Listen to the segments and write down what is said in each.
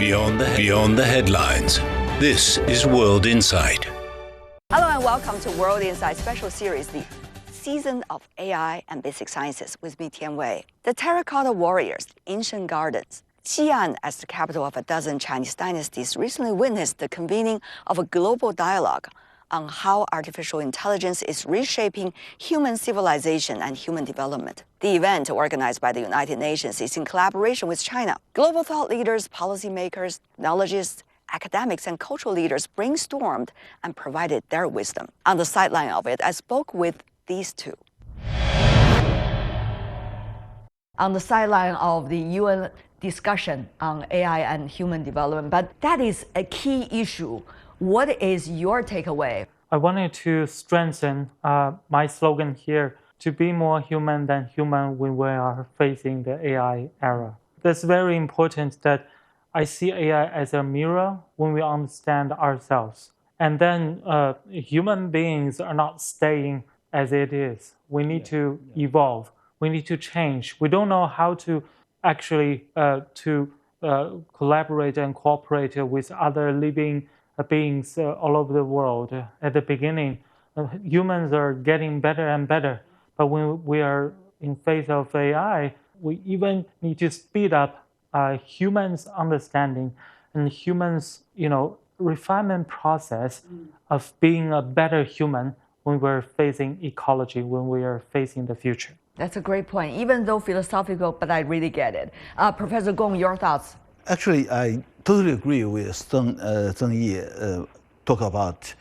Beyond the headlines. This is World Insight. Hello and welcome to World Insight special series, the Season of AI and Basic Sciences with me, Tian Wei. The terracotta warriors, ancient gardens. Xi'an, as the capital of a dozen Chinese dynasties, recently witnessed the convening of a global dialogue on how artificial intelligence is reshaping human civilization and human development. The event, organized by the United Nations, is in collaboration with China. Global thought leaders, policymakers, technologists, academics, and cultural leaders brainstormed and provided their wisdom. On the sideline of it, I spoke with these two. On the sideline of the UN discussion on AI and human development, but that is a key issue. What is your takeaway? I wanted to strengthen my slogan here, to be more human than human when we are facing the AI era. That's very important that I see AI as a mirror when we understand ourselves. And then human beings are not staying as it is. We need to evolve. We need to change. We don't know how to actually collaborate and cooperate with other living beings all over the world. At the beginning, humans are getting better and better. But when we are in face of AI, we even need to speed up humans' understanding and humans' refinement process of being a better human when we're facing ecology, when we are facing the future. That's a great point, even though philosophical, but I really get it. Professor Gong, your thoughts? Actually, I totally agree with Zheng Yi. Talk about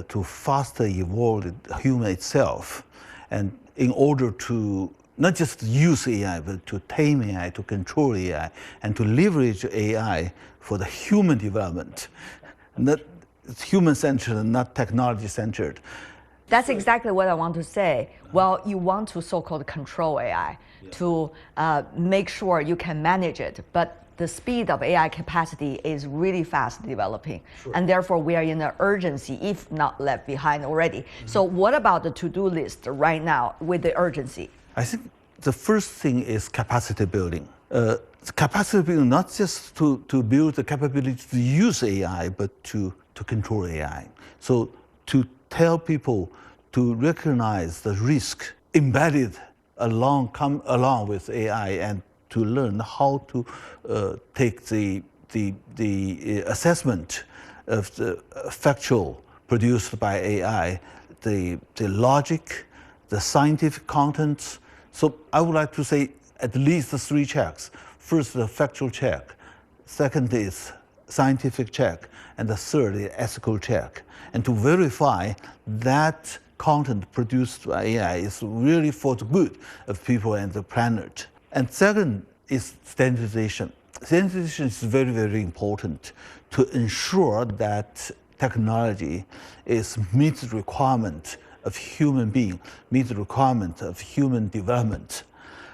to faster evolve the human itself, and in order to not just use AI, but to tame AI, to control AI, and to leverage AI for the human development, not human-centered, not technology-centered. That's exactly what I want to say. Well, you want to so-called control AI to make sure you can manage it, but the speed of AI capacity is really fast developing. Sure. And therefore we are in an urgency, if not left behind already. So what about the to-do list right now with the urgency? I think the first thing is capacity building. Capacity building, not just to build the capability to use AI, but to control AI. So to tell people to recognize the risk embedded come along with AI, and to learn how to take the assessment of the factual produced by AI, the logic, the scientific contents. So I would like to say at least 3 checks. First, the factual check. Second is scientific check. And the third is ethical check. And to verify that content produced by AI is really for the good of people and the planet. And second is standardization. Standardization is very, very important to ensure that technology meets the requirement of human being, meets the requirement of human development.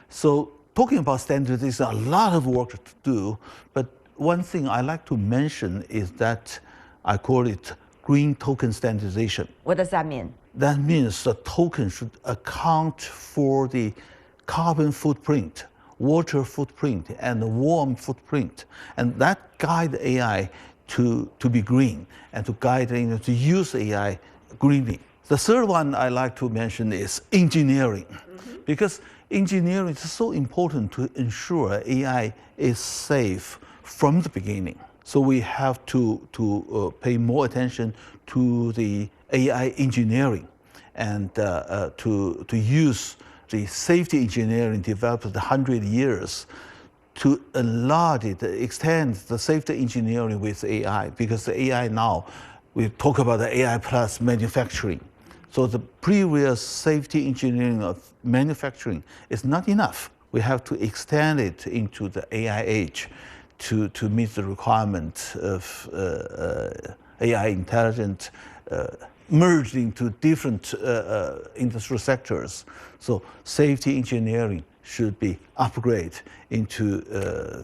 So talking about standardization, a lot of work to do, but one thing I like to mention is that I call it green token standardization. What does that mean? That means the token should account for the carbon footprint, water footprint, and the warm footprint. And that guide AI to be green, and to guide to use AI greenly. The third one I like to mention is engineering. Because engineering is so important to ensure AI is safe from the beginning. So we have to pay more attention to the AI engineering, and to use the safety engineering developed 100 years to enlarge it, extend the safety engineering with AI, because the AI now, we talk about the AI plus manufacturing. So the previous safety engineering of manufacturing is not enough. We have to extend it into the AI age to meet the requirement of AI intelligent merged into different industrial sectors. So safety engineering should be upgraded into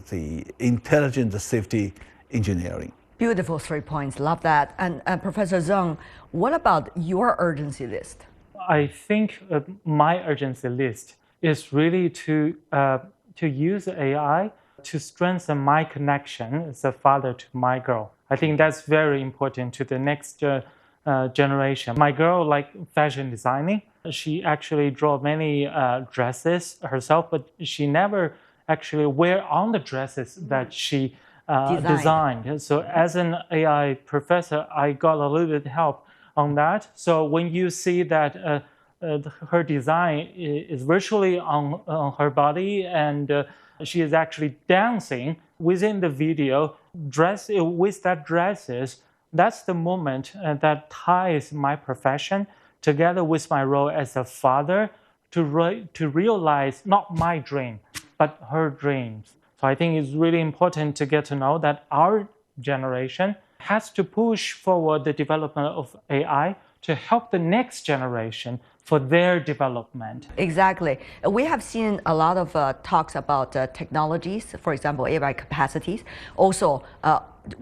the intelligent safety engineering. Beautiful 3 points, love that. And Professor Zheng, what about your urgency list? I think my urgency list is really to use AI to strengthen my connection as a father to my girl. I think that's very important to the next generation. My girl likes fashion designing. She actually draw many dresses herself, but she never actually wear on the dresses that she designed. So as an AI professor, I got a little bit help on that. So when you see that her design is virtually on her body, and she is actually dancing within the video, dress with that dresses. That's the moment that ties my profession together with my role as a father to realize not my dream, but her dreams. So I think it's really important to get to know that our generation has to push forward the development of AI to help the next generation for their development. Exactly. We have seen a lot of talks about technologies, for example, AI capacities. Also,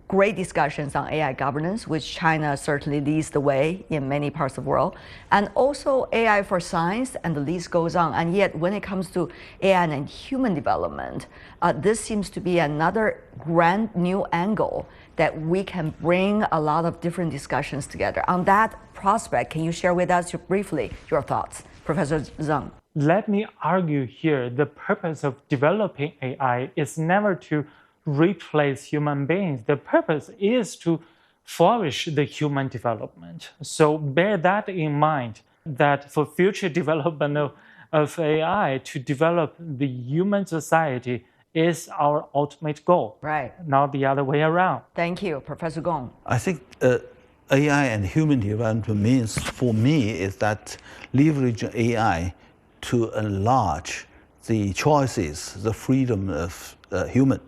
great discussions on AI governance, which China certainly leads the way in many parts of the world. And also AI for science, and the list goes on. And yet, when it comes to AI and human development, this seems to be another grand new angle that we can bring a lot of different discussions together. On that prospect, can you share with us briefly your thoughts, Professor Zhang? Let me argue here, the purpose of developing AI is never to replace human beings. The purpose is to flourish the human development. So bear that in mind, that for future development of AI, to develop the human society is our ultimate goal. Right. Not the other way around. Thank you, Professor Gong. I think AI and human development means, for me, is that leverage AI to enlarge the choices, the freedom of human,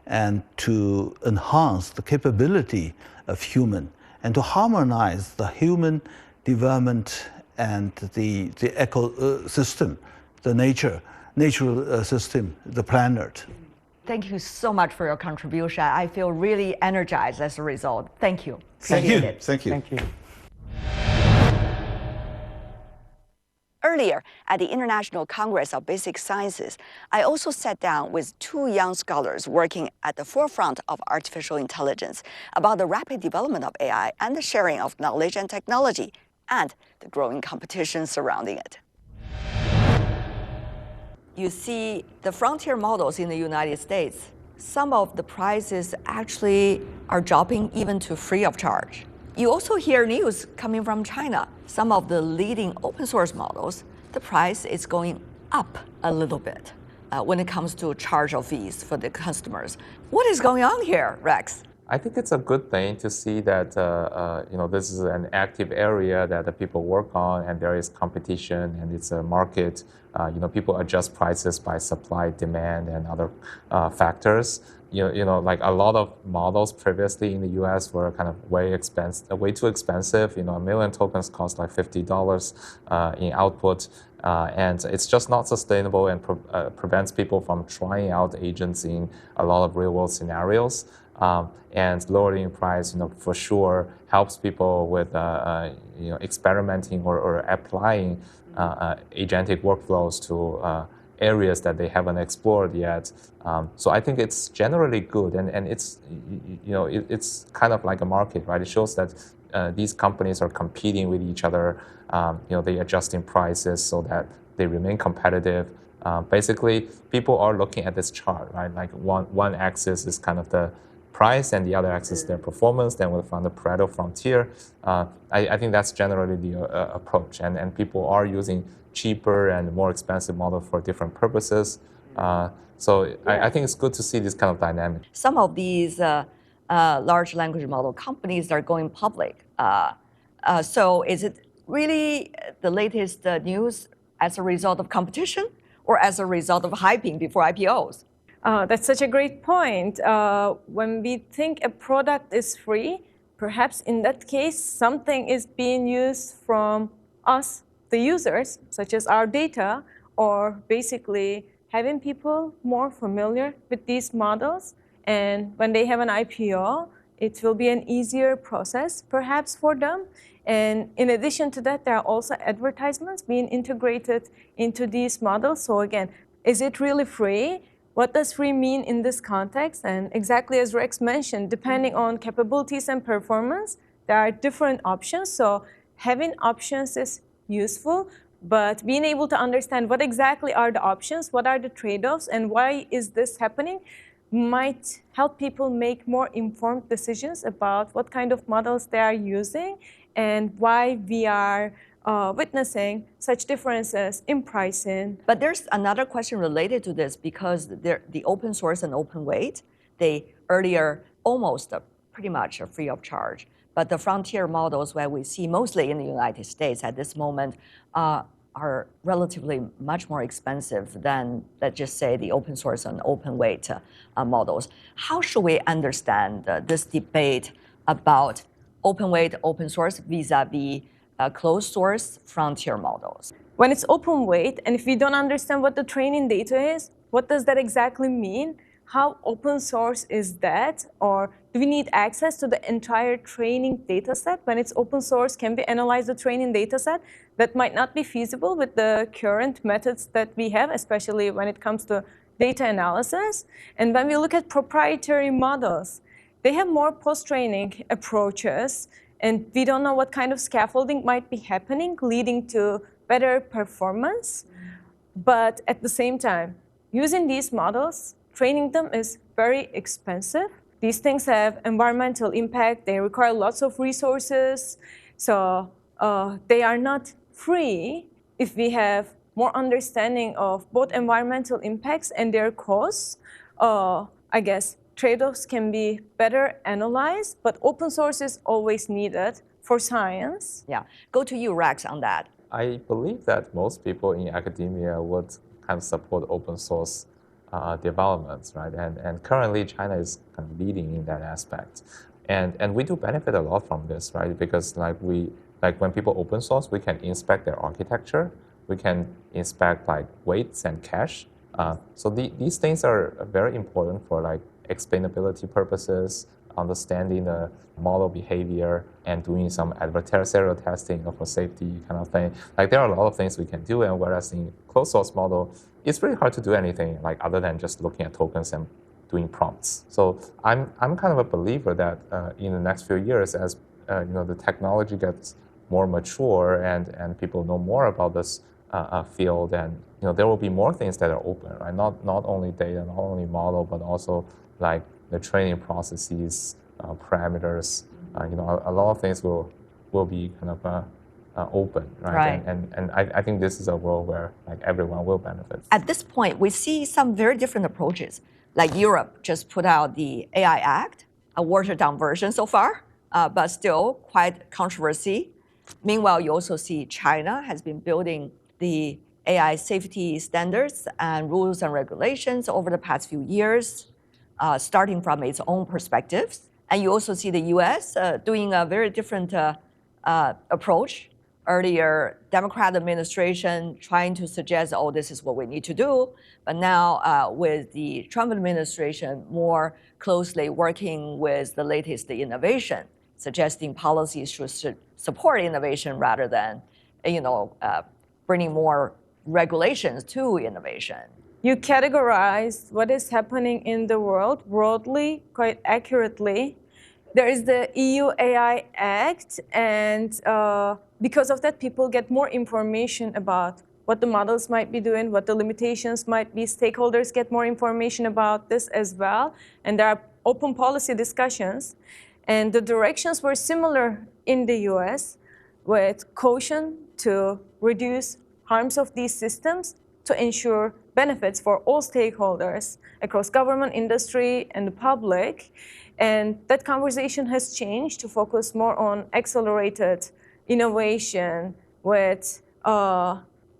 and to enhance the capability of human, and to harmonize the human development and the ecosystem, the natural system, the planet. Thank you so much for your contribution. I feel really energized as a result. Thank you. Thank you. Appreciate it. Thank you. Thank you. Earlier, at the International Congress of Basic Sciences, I also sat down with two young scholars working at the forefront of artificial intelligence about the rapid development of AI and the sharing of knowledge and technology, and the growing competition surrounding it. You see, the frontier models in the United States, some of the prices actually are dropping even to free of charge. You also hear news coming from China. Some of the leading open source models, the price is going up a little bit when it comes to charge of fees for the customers. What is going on here, Rex? I think it's a good thing to see that this is an active area that the people work on, and there is competition, and it's a market. People adjust prices by supply, demand, and other factors. Like a lot of models previously in the U.S. were kind of way too expensive. A million tokens cost like $50 in output, and it's just not sustainable, and prevents people from trying out agents in a lot of real-world scenarios. And lowering price, for sure helps people with experimenting or applying agentic workflows to areas that they haven't explored yet. So I think it's generally good, and it's it's kind of like a market, right? It shows that these companies are competing with each other. They adjusting prices so that they remain competitive. Basically, people are looking at this chart, right? Like one axis is kind of the price, and the other axis is their performance. Then we'll find the Pareto frontier. I think that's generally the approach, and people are using cheaper and more expensive models for different purposes. So I think it's good to see this kind of dynamic. Some of these large language model companies are going public. So is it really the latest news as a result of competition, or as a result of hyping before IPOs? That's such a great point. When we think a product is free, perhaps in that case, something is being used from us, the users, such as our data, or basically having people more familiar with these models. And when they have an IPO, it will be an easier process, perhaps, for them. And in addition to that, there are also advertisements being integrated into these models. So again, is it really free? what does free mean in this context? And exactly as Rex mentioned, depending on capabilities and performance, there are different options. So having options is useful, but being able to understand what exactly are the options, what are the trade-offs, and why is this happening might help people make more informed decisions about what kind of models they are using and why we are witnessing such differences in pricing. But there's another question related to this because the open source and open weight, they earlier almost pretty much are free of charge. But the frontier models where we see mostly in the United States at this moment are relatively much more expensive than, let's just say, the open source and open weight models. How should we understand this debate about open weight, open source vis-a-vis closed source frontier models? When it's open weight, and if we don't understand what the training data is, what does that exactly mean? How open source is that? Or do we need access to the entire training data set? When it's open source, can we analyze the training data set? That might not be feasible with the current methods that we have, especially when it comes to data analysis. And when we look at proprietary models, they have more post-training approaches, and we don't know what kind of scaffolding might be happening, leading to better performance. But at the same time, using these models, training them is very expensive. These things have environmental impact. They require lots of resources. So they are not free if we have more understanding of both environmental impacts and their costs. I guess trade-offs can be better analyzed, but open source is always needed for science. Yeah, go to you, Rex, on that. I believe that most people in academia would kind of support open source developments, right? And currently, China is kind of leading in that aspect, and we do benefit a lot from this, right? Because like when people open source, we can inspect their architecture, we can inspect like weights and cache. So these things are very important for like explainability purposes, understanding the model behavior, and doing some adversarial testing for safety kind of thing. Like there are a lot of things we can do, and whereas in closed source model, it's really hard to do anything like other than just looking at tokens and doing prompts. So I'm kind of a believer that in the next few years, as the technology gets more mature and people know more about this field, and there will be more things that are open, right? Not only data, not only model, but also like the training processes, parameters. A lot of things will be kind of open, right? And I think this is a world where like everyone will benefit. At this point, we see some very different approaches. Like Europe just put out the AI Act, a watered down version so far, but still quite controversy. Meanwhile, you also see China has been building the AI safety standards and rules and regulations over the past few years, starting from its own perspectives. And you also see the US doing a very different approach. Earlier, Democrat administration trying to suggest, oh, this is what we need to do. But now with the Trump administration more closely working with the latest innovation, suggesting policies should support innovation rather than, bringing more regulations to innovation. You categorize what is happening in the world broadly, quite accurately. There is the EU AI Act, and because of that, people get more information about what the models might be doing, what the limitations might be. Stakeholders get more information about this as well, and there are open policy discussions. And the directions were similar in the US, with caution to reduce harms of these systems to ensure benefits for all stakeholders across government, industry, and the public. And that conversation has changed to focus more on accelerated innovation with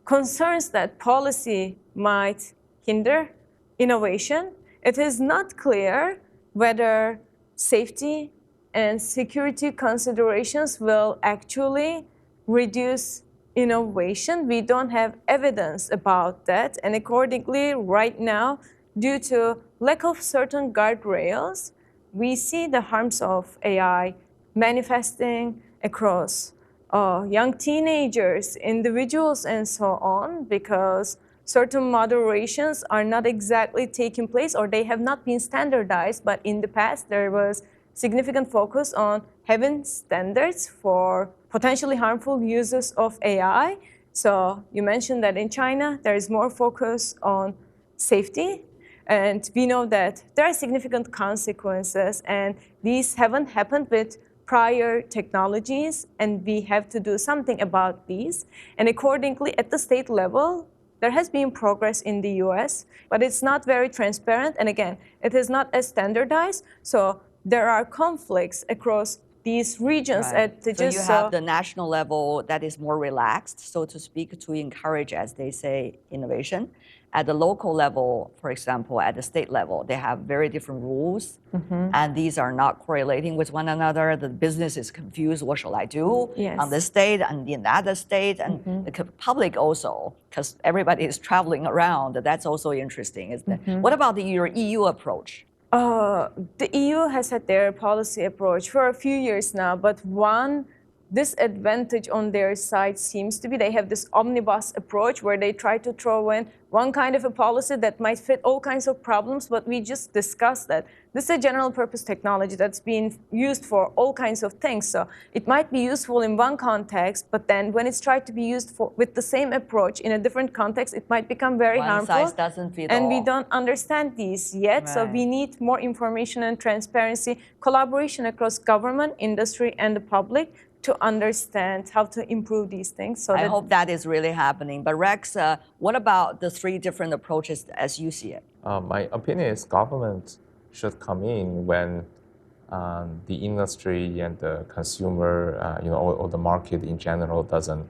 concerns that policy might hinder innovation. It is not clear whether safety and security considerations will actually reduce innovation. We don't have evidence about that. And accordingly, right now, due to lack of certain guardrails, we see the harms of AI manifesting across young teenagers, individuals, and so on, because certain moderations are not exactly taking place or they have not been standardized, but in the past there was significant focus on having standards for potentially harmful uses of AI. So you mentioned that in China there is more focus on safety, and we know that there are significant consequences, and these haven't happened with prior technologies, and we have to do something about these. And accordingly, at the state level, there has been progress in the US, but it's not very transparent. And again, it is not as standardized. So there are conflicts across these regions. Right. At So you have the national level that is more relaxed, so to speak, to encourage, as they say, innovation. At the local level, for example, at the state level, they have very different rules, and these are not correlating with one another. The business is confused. What shall I do on this state and in that other state? And the public also, because everybody is traveling around. That's also interesting. What about your EU approach? The EU has had their policy approach for a few years now, but one disadvantage on their side seems to be they have this omnibus approach where they try to throw in one kind of a policy that might fit all kinds of problems, but we just discussed that this is a general purpose technology that's being used for all kinds of things. So it might be useful in one context, but then when it's tried to be used with the same approach in a different context, it might become very harmful. One size doesn't fit and all. we don't understand these yet. Right. So we need more information and transparency, collaboration across government, industry, and the public to understand how to improve these things. So I hope that is really happening. But Rex, what about the three different approaches as you see it? My opinion is government should come in when the industry and the consumer, or the market in general doesn't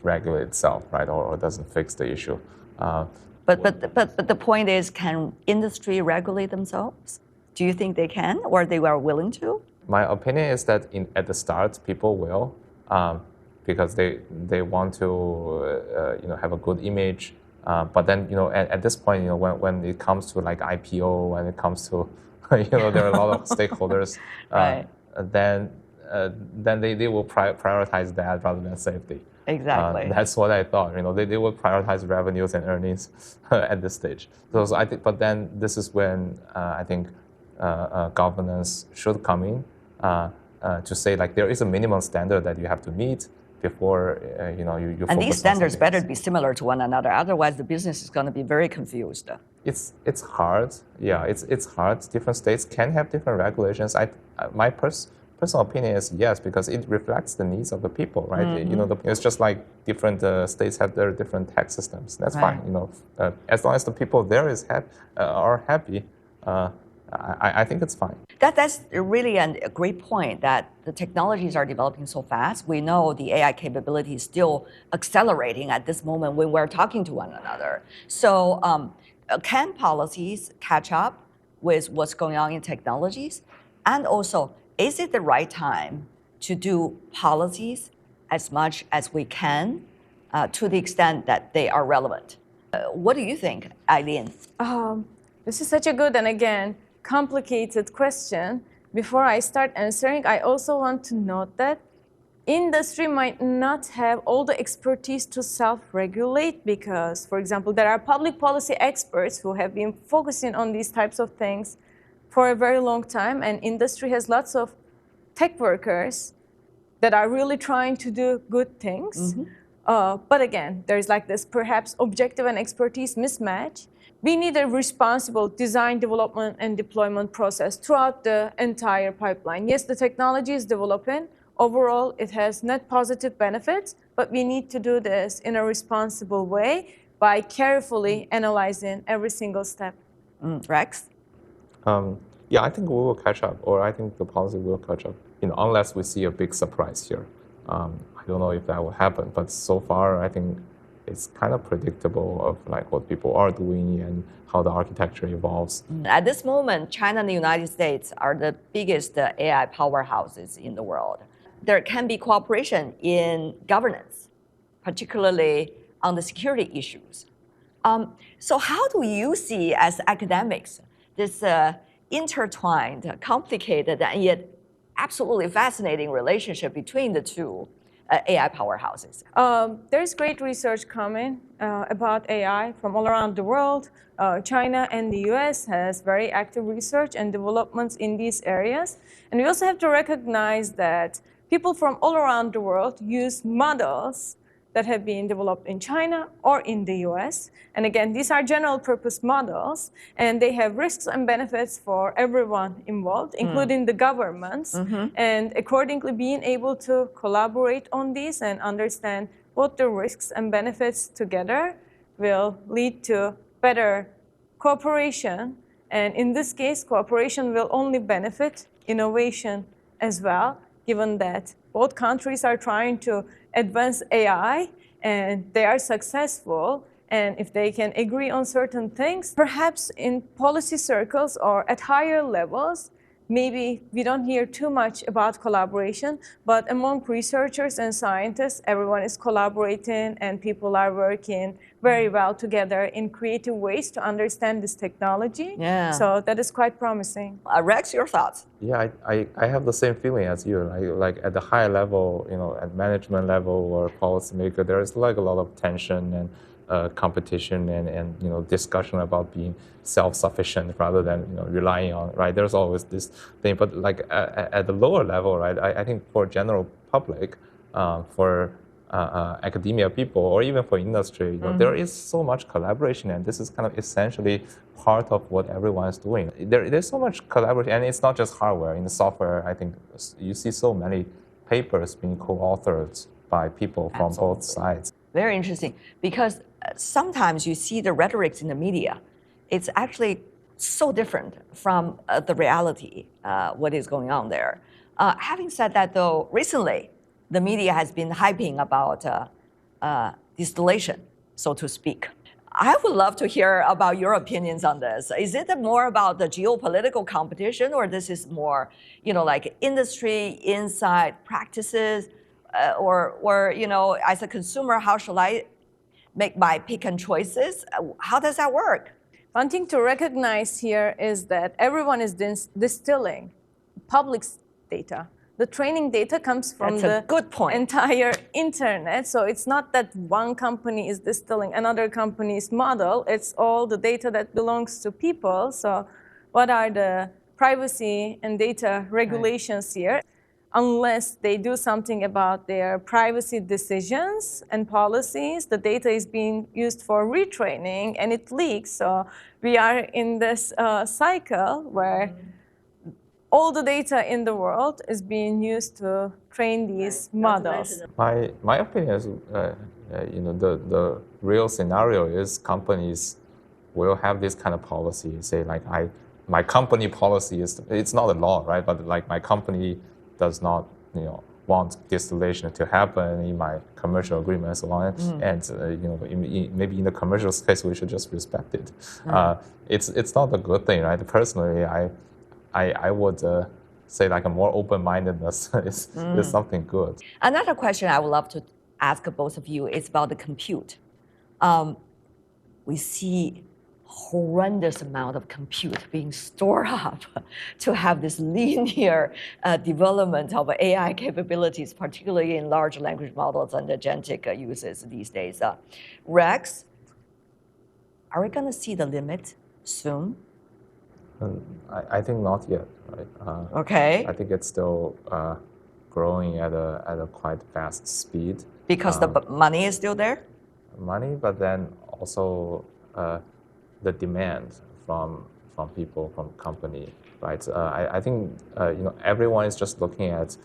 regulate itself, right, or doesn't fix the issue. But the point is, can industry regulate themselves? Do you think they can, or they are willing to? My opinion is that at the start, people will, because they want to, have a good image. But then, at this point, when it comes to like IPO, when it comes to, there are a lot of stakeholders, right. then they will prioritize that rather than safety. Exactly. That's what I thought. They will prioritize revenues and earnings at this stage. So I think, but then this is when I think governance should come in. To say like there is a minimum standard that you have to meet before you and these standards better be similar to one another, otherwise the business is going to be very confused. It's hard. Yeah, it's hard. Different states can have different regulations. My personal opinion is yes, because it reflects the needs of the people, right? It's just like different states have their different tax systems. That's fine. As long as the people there are happy. I think it's fine. That's really a great point, that the technologies are developing so fast. We know the AI capability is still accelerating at this moment when we're talking to one another. So can policies catch up with what's going on in technologies? And also, is it the right time to do policies as much as we can to the extent that they are relevant? What do you think, Eileen? This is such a good and, again, complicated question. Before I start answering, I also want to note that industry might not have all the expertise to self-regulate because, for example, there are public policy experts who have been focusing on these types of things for a very long time, and industry has lots of tech workers that are really trying to do good things. But again, there's like this perhaps objective and expertise mismatch. We need a responsible design, development, and deployment process throughout the entire pipeline. Yes, the technology is developing. Overall, it has net positive benefits, but we need to do this in a responsible way by carefully analyzing every single step. Rex? Yeah, I think we will catch up, or I think the policy will catch up, unless we see a big surprise here. I don't know if that will happen, but so far, I think it's kind of predictable of like what people are doing and how the architecture evolves. At this moment, China and the United States are the biggest AI powerhouses in the world. There can be cooperation in governance, particularly on the security issues. So how do you see as academics this intertwined, complicated, and yet absolutely fascinating relationship between the two? AI powerhouses? There's great research coming about AI from all around the world. China and the US has very active research and developments in these areas. And we also have to recognize that people from all around the world use models that have been developed in China or in the US. And again, these are general purpose models, and they have risks and benefits for everyone involved, including the governments. And accordingly, being able to collaborate on these and understand both the risks and benefits together will lead to better cooperation. And in this case, cooperation will only benefit innovation as well, given that both countries are trying to advance AI and they are successful. And if they can agree on certain things, perhaps in policy circles or at higher levels, maybe we don't hear too much about collaboration, but among researchers and scientists, everyone is collaborating and people are working very well together in creative ways to understand this technology. Yeah. So that is quite promising. Rex, your thoughts? Yeah, I have the same feeling as you. Like at the high level, at management level or policymaker, there is like a lot of tension and competition and discussion about being self-sufficient rather than relying on, right? There's always this thing, but like at the lower level, right? I think for general public, for academia people or even for industry, there is so much collaboration, and this is kind of essentially part of what everyone is doing. There's so much collaboration, and it's not just hardware. In the software, I think you see so many papers being co-authored by people from both sides. Very interesting, because sometimes you see the rhetorics in the media. It's actually so different from the reality, what is going on there. Having said that, though, recently, the media has been hyping about distillation, so to speak. I would love to hear about your opinions on this. Is it more about the geopolitical competition, or this is more, like industry inside practices, or as a consumer, how shall I make my pick and choices? How does that work? One thing to recognize here is that everyone is distilling public's data. The training data comes from the entire internet. So it's not that one company is distilling another company's model. It's all the data that belongs to people. So what are the privacy and data regulations here? Unless they do something about their privacy decisions and policies, the data is being used for retraining and it leaks. So we are in this cycle where all the data in the world is being used to train these models. My opinion is, the real scenario is companies will have this kind of policy. Say like my company policy it's not a law, right? But like my company does not, want distillation to happen in my commercial agreement and so on. And maybe in the commercial case we should just respect it. It's not a good thing, right? Personally, I would say like a more open-mindedness is something good. Another question I would love to ask both of you is about the compute. We see horrendous amount of compute being stored up to have this linear development of AI capabilities, particularly in large language models and agentic uses these days. Rex, are we going to see the limit soon? I think not yet. Right? Okay. I think it's still growing at a quite fast speed. Because the money is still there? Money, but then also the demand from people, from company, right? I think everyone is just looking at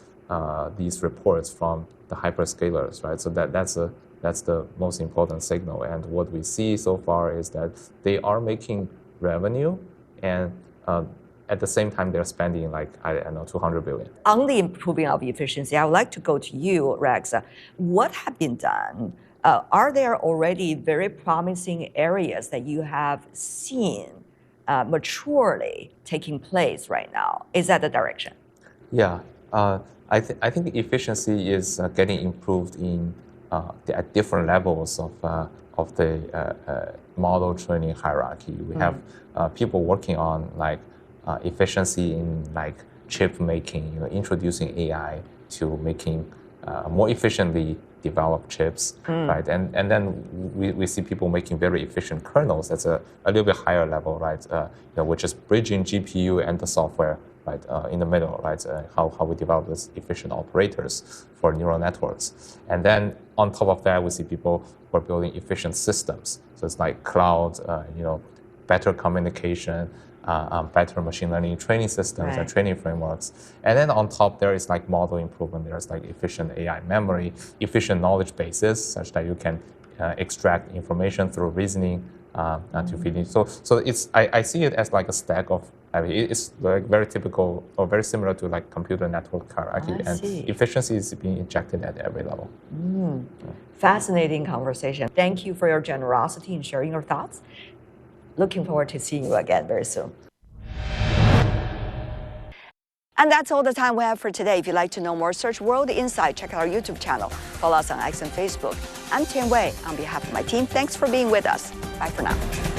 these reports from the hyperscalers, right? So that's the most important signal. And what we see so far is that they are making revenue, and at the same time they're spending like I don't know, 200 billion. On the improving of efficiency, I would like to go to you, Rex. What have been done? Are there already very promising areas that you have seen maturely taking place right now? Is that the direction? Yeah, I think efficiency is getting improved at different levels of the model training hierarchy. We have people working on like efficiency in like chip making, introducing AI to making more efficiently develop chips, right? And then we see people making very efficient kernels. That's a little bit higher level, right? Which is bridging GPU and the software, right, in the middle, right? How we develop these efficient operators for neural networks. And then on top of that, we see people who are building efficient systems. So it's like cloud, better communication, better machine learning training systems and training frameworks. And then on top, there is like model improvement. There's like efficient AI memory, efficient knowledge bases, such that you can extract information through reasoning to feed it. So I see it as like a stack of, it's like very typical or very similar to like computer network hierarchy, and efficiency is being injected at every level. Fascinating conversation. Thank you for your generosity in sharing your thoughts. Looking forward to seeing you again very soon. And that's all the time we have for today. If you'd like to know more, search World Insight. Check out our YouTube channel. Follow us on X and Facebook. I'm Tian Wei. On behalf of my team, thanks for being with us. Bye for now.